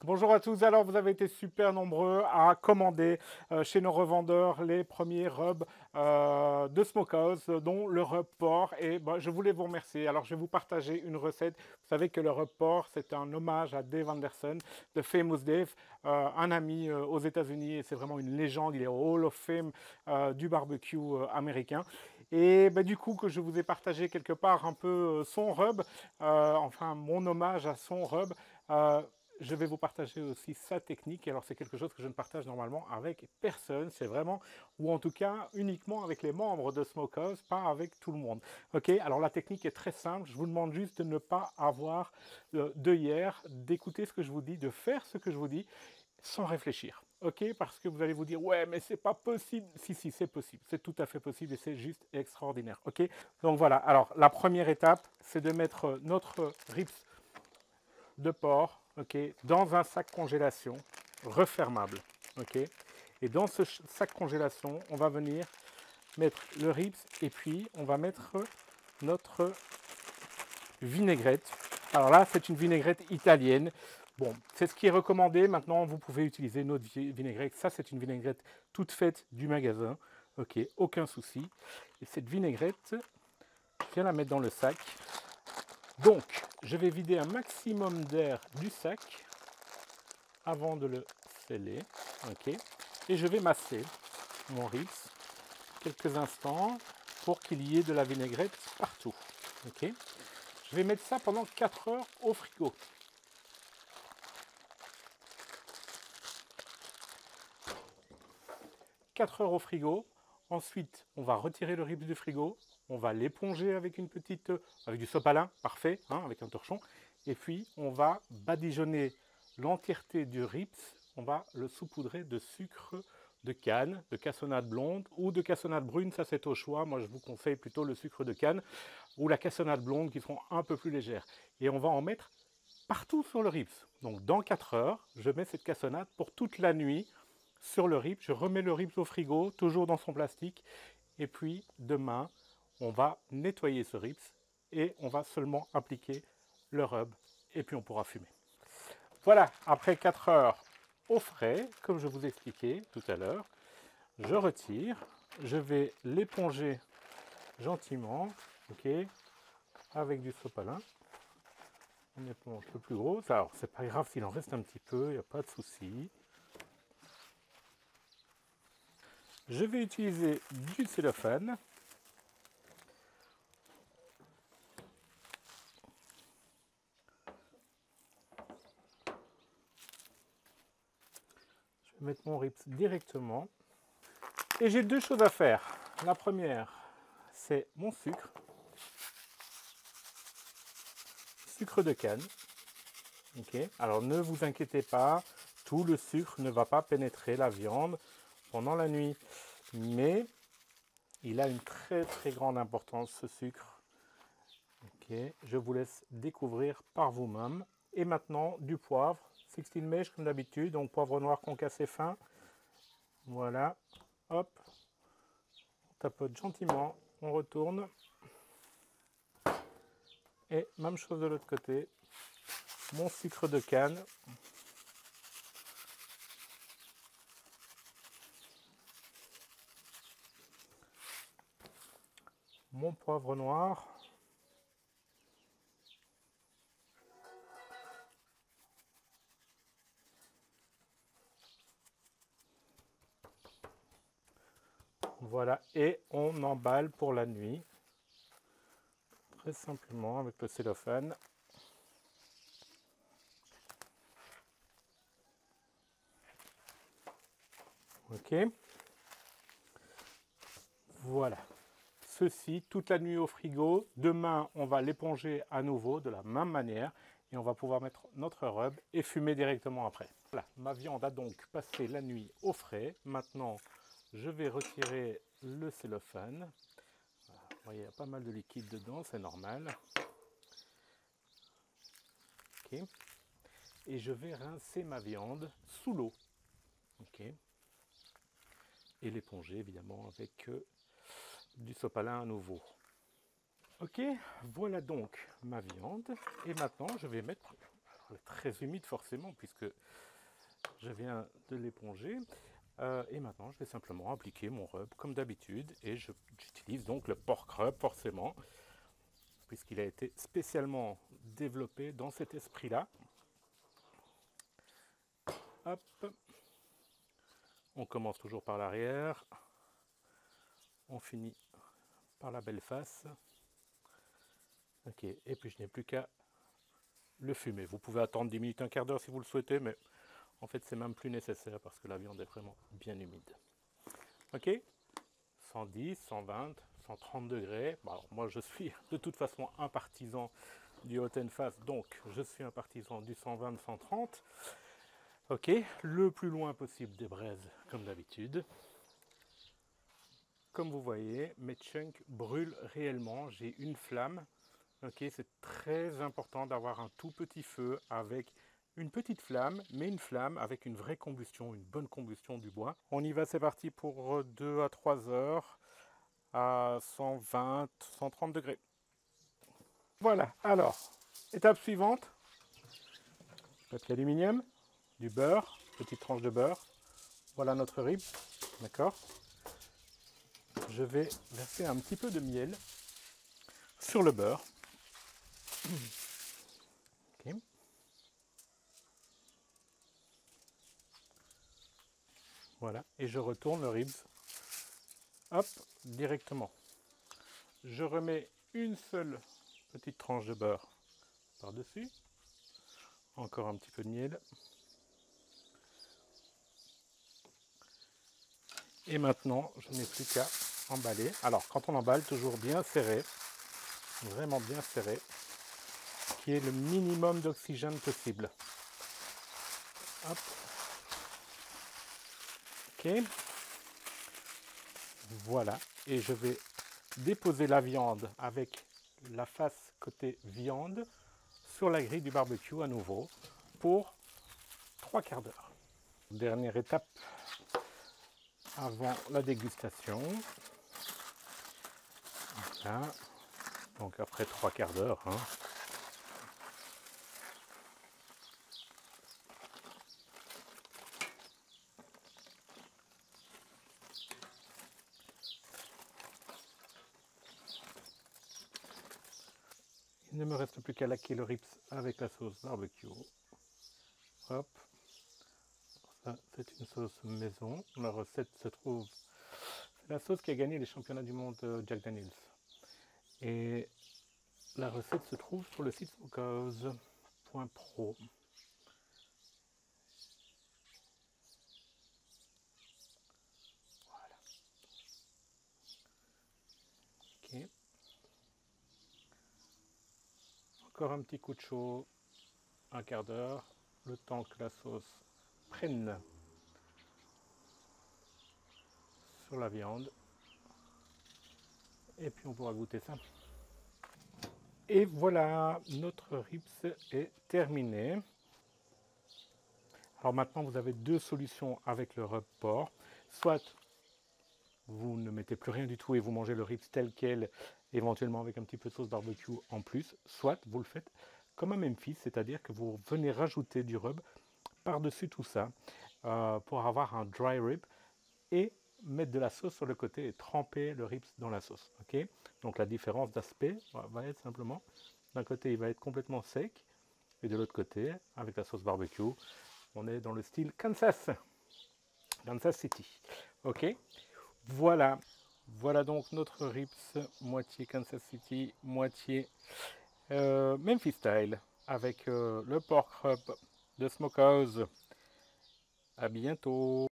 Bonjour à tous, alors vous avez été super nombreux à commander chez nos revendeurs les premiers rubs de Smokehouse, dont le rub porc, et bah, je voulais vous remercier. Alors je vais vous partager une recette. Vous savez que le rub porc, c'est un hommage à Dave Anderson, de Famous Dave, un ami aux États-Unis, et c'est vraiment une légende, il est au Hall of Fame du barbecue américain. Et bah, du coup que je vous ai partagé quelque part un peu son rub, enfin mon hommage à son rub. Je vais vous partager aussi sa technique. Alors c'est quelque chose que je ne partage normalement avec personne. C'est vraiment, ou en tout cas uniquement avec les membres de Smokehouse, pas avec tout le monde. Ok, alors la technique est très simple. Je vous demande juste de ne pas avoir d'œillère, d'écouter ce que je vous dis, de faire ce que je vous dis sans réfléchir. Ok, parce que vous allez vous dire ouais mais c'est pas possible. Si si c'est possible, c'est tout à fait possible et c'est juste extraordinaire. Ok, donc voilà. Alors la première étape, c'est de mettre notre ribs de porc, ok, dans un sac congélation refermable, ok. Et dans ce sac congélation, on va venir mettre le ribs et puis on va mettre notre vinaigrette. Alors là, c'est une vinaigrette italienne. Bon, c'est ce qui est recommandé. Maintenant, vous pouvez utiliser notre vinaigrette. Ça, c'est une vinaigrette toute faite du magasin. Ok, aucun souci. Et cette vinaigrette, je viens la mettre dans le sac. Donc, je vais vider un maximum d'air du sac avant de le sceller. Ok. Et je vais masser mon ribs quelques instants pour qu'il y ait de la vinaigrette partout. Ok. Je vais mettre ça pendant 4 heures au frigo. 4 heures au frigo. Ensuite, on va retirer le ribs du frigo. On va l'éponger avec une petite, avec du sopalin, parfait, hein, avec un torchon. Et puis, on va badigeonner l'entièreté du ribs. On va le saupoudrer de sucre de canne, de cassonade blonde ou de cassonade brune, ça c'est au choix. Moi, je vous conseille plutôt le sucre de canne ou la cassonade blonde qui seront un peu plus légères. Et on va en mettre partout sur le ribs. Donc, dans 4 heures, je mets cette cassonade pour toute la nuit sur le ribs. Je remets le ribs au frigo, toujours dans son plastique. Et puis, demain, on va nettoyer ce ribs et on va seulement appliquer le rub. Et puis, on pourra fumer. Voilà, après 4 heures au frais, comme je vous expliquais tout à l'heure, je retire, je vais l'éponger gentiment, ok, avec du sopalin. On éponge le plus gros. Alors, c'est pas grave s'il en reste un petit peu, il n'y a pas de souci. Je vais utiliser du cellophane. Je vais mettre mon ribs directement. Et j'ai deux choses à faire. La première, c'est mon sucre. Sucre de canne. Ok. Alors ne vous inquiétez pas, tout le sucre ne va pas pénétrer la viande pendant la nuit. Mais il a une très très grande importance ce sucre. Ok. Je vous laisse découvrir par vous-même. Et maintenant du poivre, 16 mèches comme d'habitude, donc poivre noir concassé fin. Voilà. Hop. On tapote gentiment, on retourne. Et même chose de l'autre côté. Mon sucre de canne. Mon poivre noir. Voilà, et on emballe pour la nuit. Très simplement avec le cellophane. Ok. Voilà. Ceci toute la nuit au frigo. Demain, on va l'éponger à nouveau de la même manière et on va pouvoir mettre notre rub et fumer directement après. Voilà, ma viande a donc passé la nuit au frais. Maintenant, je vais retirer le cellophane. Voilà. Vous voyez, il y a pas mal de liquide dedans, c'est normal. Ok. Et je vais rincer ma viande sous l'eau. Ok. Et l'éponger évidemment avec du sopalin à nouveau. Ok, voilà donc ma viande. Et maintenant, je vais mettre très humide forcément, puisque je viens de l'éponger. Et maintenant, je vais simplement appliquer mon rub comme d'habitude. Et j'utilise donc le pork rub forcément, puisqu'il a été spécialement développé dans cet esprit-là. Hop. On commence toujours par l'arrière. On finit par la belle face. Ok, et puis je n'ai plus qu'à le fumer. Vous pouvez attendre 10 minutes, un quart d'heure si vous le souhaitez, mais en fait c'est même plus nécessaire parce que la viande est vraiment bien humide. Ok, 110, 120, 130 degrés. Bon, alors moi je suis de toute façon un partisan du hot and fast, donc je suis un partisan du 120, 130. Ok, le plus loin possible des braises comme d'habitude. Comme vous voyez, mes chunks brûlent réellement, j'ai une flamme. Ok, c'est très important d'avoir un tout petit feu avec une petite flamme, mais une flamme avec une vraie combustion, une bonne combustion du bois. On y va, c'est parti pour 2 à 3 heures à 120, 130 degrés. Voilà, alors, étape suivante, papier aluminium, du beurre, petite tranche de beurre. Voilà notre rib, d'accord. Je vais verser un petit peu de miel sur le beurre. Okay. Voilà, et je retourne le ribs. Hop, directement. Je remets une seule petite tranche de beurre par-dessus. Encore un petit peu de miel. Et maintenant, je n'ai plus qu'à emballer. Alors, quand on emballe, toujours bien serré, vraiment bien serré, qui est le minimum d'oxygène possible. Hop. Ok. Voilà. Et je vais déposer la viande avec la face côté viande sur la grille du barbecue à nouveau pour 3 quarts d'heure. Dernière étape avant la dégustation. Voilà. Donc après 3 quarts d'heure. Hein. Il ne me reste plus qu'à laquer le ribs avec la sauce barbecue. Hop. Ça, c'est une sauce maison. La recette se trouve... C'est la sauce qui a gagné les championnats du monde Jack Daniels. Et la recette se trouve sur le site smokehouse.pro. Voilà. Ok. Encore un petit coup de chaud, un quart d'heure, le temps que la sauce prenne sur la viande. Et puis on pourra goûter ça. Et voilà, notre ribs est terminé. Alors maintenant, vous avez deux solutions avec le rub porc. Soit vous ne mettez plus rien du tout et vous mangez le ribs tel quel, éventuellement avec un petit peu de sauce barbecue en plus. Soit vous le faites comme un Memphis, c'est-à-dire que vous venez rajouter du rub par-dessus tout ça pour avoir un dry rib et mettre de la sauce sur le côté et tremper le ribs dans la sauce. Okay, donc la différence d'aspect va être simplement, d'un côté il va être complètement sec et de l'autre côté, avec la sauce barbecue, on est dans le style Kansas City. Ok, voilà. Voilà donc notre ribs, moitié Kansas City, moitié Memphis style, avec le pork rub de Smokehouse. À bientôt.